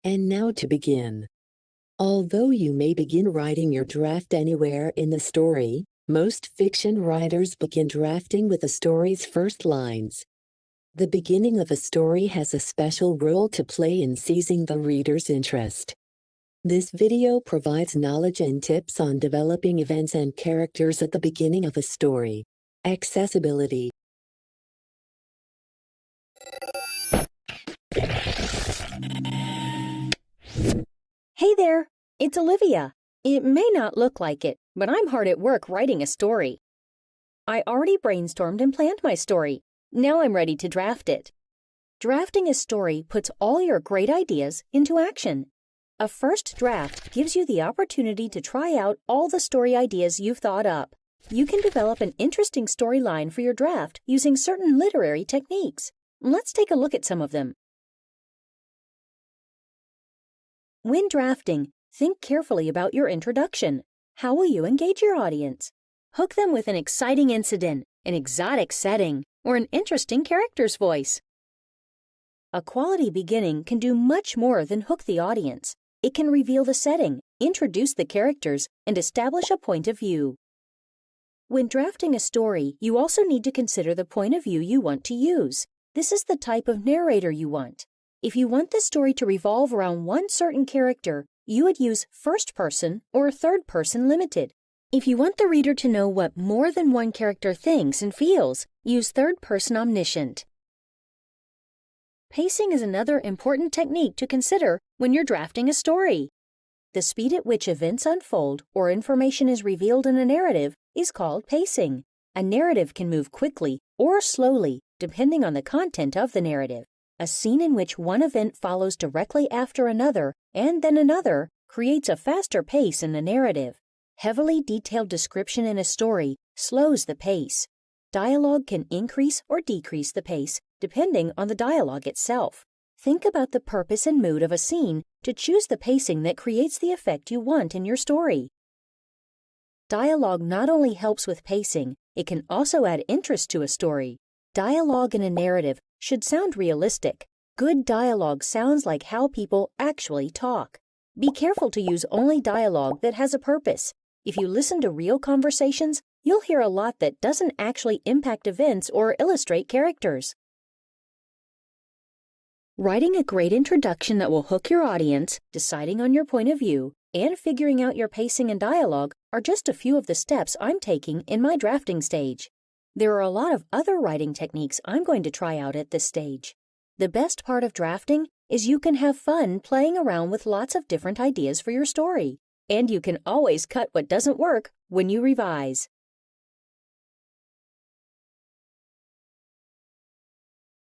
And now to begin. Although you may begin writing your draft anywhere in the story, most fiction writers begin drafting with the story's first lines. The beginning of a story has a special role to play in seizing the reader's interest. This video provides knowledge and tips on developing events and characters at the beginning of a story. Accessibility. Hey there, it's Olivia. It may not look like it, but I'm hard at work writing a story. I already brainstormed and planned my story. Now I'm ready to draft it. Drafting a story puts all your great ideas into action. A first draft gives you the opportunity to try out all the story ideas you've thought up. You can develop an interesting storyline for your draft using certain literary techniques. Let's take a look at some of them. When drafting, think carefully about your introduction. How will you engage your audience? Hook them with an exciting incident, an exotic setting, or an interesting character's voice. A quality beginning can do much more than hook the audience. It can reveal the setting, introduce the characters, and establish a point of view. When drafting a story, you also need to consider the point of view you want to use. This is the type of narrator you want. If you want the story to revolve around one certain character, you would use first person or third person limited. If you want the reader to know what more than one character thinks and feels, use third person omniscient. Pacing is another important technique to consider when you're drafting a story. The speed at which events unfold or information is revealed in a narrative is called pacing. A narrative can move quickly or slowly, depending on the content of the narrative. A scene in which one event follows directly after another and then another creates a faster pace in a narrative. Heavily detailed description in a story slows the pace. Dialogue can increase or decrease the pace depending on the dialogue itself. Think about the purpose and mood of a scene to choose the pacing that creates the effect you want in your story. Dialogue not only helps with pacing, it can also add interest to a story. Dialogue in a narrative should sound realistic. Good dialogue sounds like how people actually talk. Be careful to use only dialogue that has a purpose. If you listen to real conversations, you'll hear a lot that doesn't actually impact events or illustrate characters. Writing a great introduction that will hook your audience, deciding on your point of view, and figuring out your pacing and dialogue are just a few of the steps I'm taking in my drafting stage. There are a lot of other writing techniques I'm going to try out at this stage. The best part of drafting is you can have fun playing around with lots of different ideas for your story. And you can always cut what doesn't work when you revise.